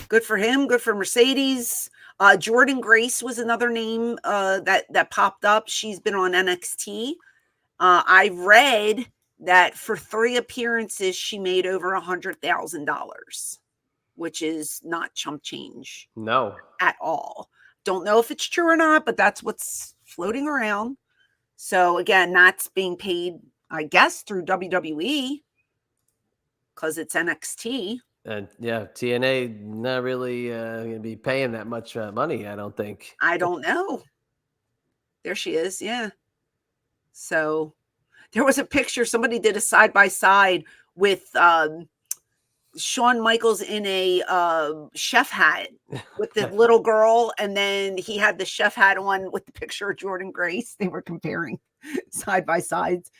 Good for him. Good for Mercedes. Jordynn Grace was another name that popped up. She's been on NXT. I read that for 3 appearances, she made over $100,000, which is not chump change. No. At all. Don't know if it's true or not, but that's what's floating around. So again, that's being paid, I guess, through WWE because it's NXT. And yeah, TNA not really going to be paying that much money, I don't think. I don't know. There she is. Yeah. So there was a picture. Somebody did a side-by-side with Shawn Michaels in a chef hat with the little girl. And then he had the chef hat on with the picture of Jordynn Grace. They were comparing side-by-sides,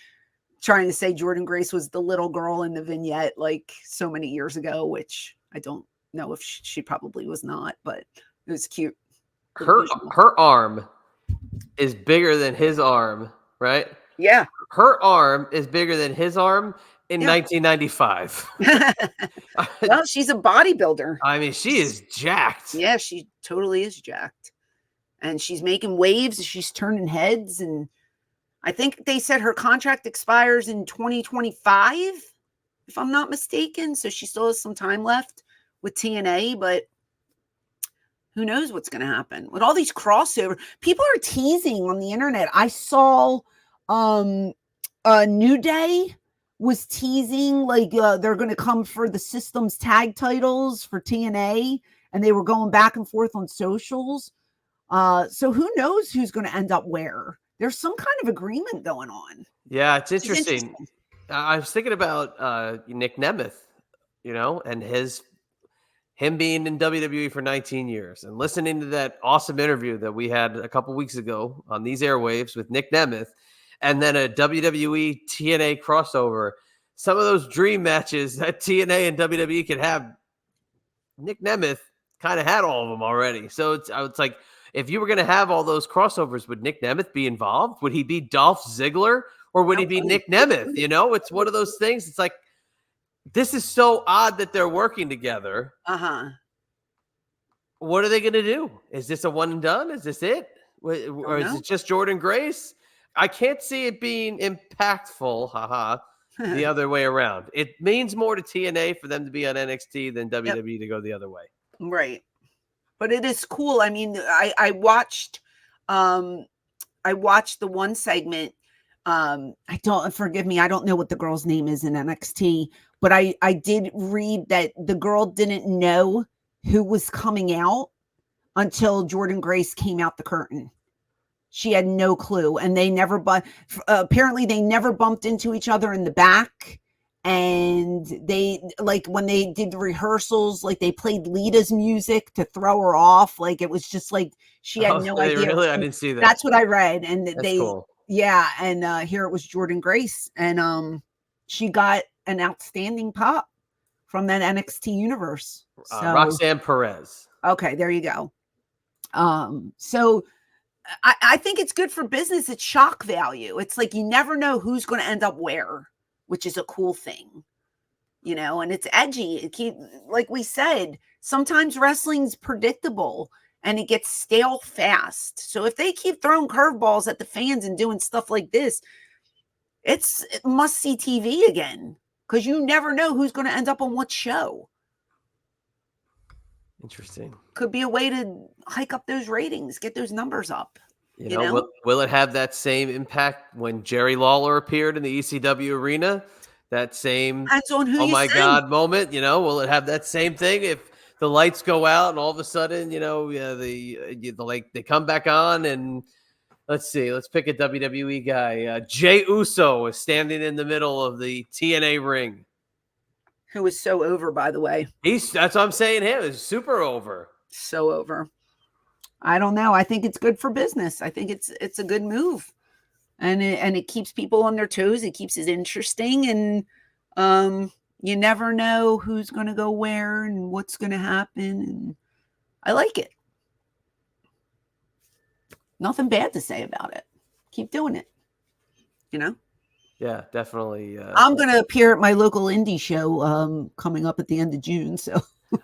trying to say Jordynn Grace was the little girl in the vignette like so many years ago, which I don't know if she probably was not, but it was cute. Her arm is bigger than his arm, right? Yeah. Her arm is bigger than his arm in 1995. Well, she's a bodybuilder. I mean, she is jacked. Yeah, she totally is jacked. And she's making waves. She's turning heads. And I think they said her contract expires in 2025, if I'm not mistaken. So she still has some time left with TNA, but who knows what's going to happen with all these crossover. People are teasing on the internet. I saw New Day was teasing like they're going to come for the Systems tag titles for TNA, and they were going back and forth on socials. So who knows who's going to end up where? There's some kind of agreement going on. Yeah, it's interesting. I was thinking about Nick Nemeth, and him being in WWE for 19 years and listening to that awesome interview that we had a couple weeks ago on these airwaves with Nick Nemeth, and then a WWE TNA crossover. Some of those dream matches that TNA and WWE could have, Nick Nemeth kind of had all of them already. So it's like, if you were going to have all those crossovers, would Nick Nemeth be involved? Would he be Dolph Ziggler or would he be Nick Nemeth? It's one of those things. It's like, this is so odd that they're working together. What are they going to do? Is this a one and done? Is this it? Or is it just Jordynn Grace? I can't see it being impactful, the other way around. It means more to TNA for them to be on NXT than WWE to go the other way. Right. But it is cool. I mean, I watched the one segment. Forgive me, I don't know what the girl's name is in NXT, but I did read that the girl didn't know who was coming out until Jordynn Grace came out the curtain. She had no clue, and apparently they never bumped into each other in the back. And they, like, when they did the rehearsals, like, they played Lita's music to throw her off. Like, it was just like she had no idea. Really? I didn't see that. That's what I read. And That's cool. Yeah, and here it was Jordynn Grace, and she got an outstanding pop from that NXT universe. So, Roxanne Perez. Okay, there you go. So I think it's good for business. It's shock value. It's like you never know who's going to end up where, which is a cool thing, and it's edgy. Like we said, sometimes wrestling's predictable and it gets stale fast. So if they keep throwing curveballs at the fans and doing stuff like this, it must see TV again, because you never know who's going to end up on what show. Interesting. Could be a way to hike up those ratings, get those numbers up. Will it have that same impact when Jerry Lawler appeared in the ECW arena? That same depends on who oh my God moment, will it have that same thing if the lights go out and all of a sudden, they come back on? And let's see, let's pick a WWE guy. Jey Uso is standing in the middle of the TNA ring. Who is so over, by the way. That's what I'm saying. Him is super over. So over. I don't know. I think it's good for business. I think it's a good move, and it keeps people on their toes. It keeps it interesting, and you never know who's going to go where and what's going to happen. And I like it. Nothing bad to say about it. Keep doing it. Yeah, definitely. I'm going to appear at my local indie show coming up at the end of June. So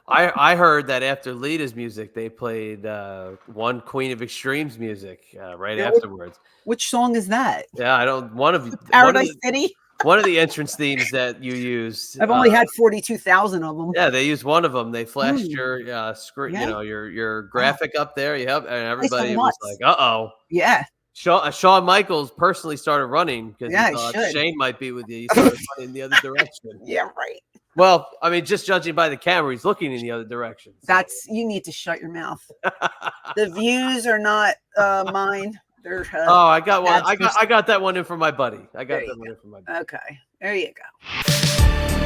I heard that after Lita's music, they played one Queen of Extreme's music right Yeah, afterwards. which song is that? Yeah, I don't. Paradise City? One of the entrance themes that you used. I've only had 42,000 of them. Yeah, they used one of them. They flashed Mm, your screen, yeah. your Wow. graphic up there. Yep, and Place went everybody was nuts. like, "Uh-oh." Yeah. Shawn Michaels personally started running because Yeah, he he thought should. Shane might be with you. He started running the other direction. Yeah, right. Well, I mean, just judging by the camera, he's looking in the other direction. So. You need to shut your mouth. The views are not mine. They're Oh, I got one. Chad's I got that one in for my buddy. I got There that you one in for my buddy. okay. There you go.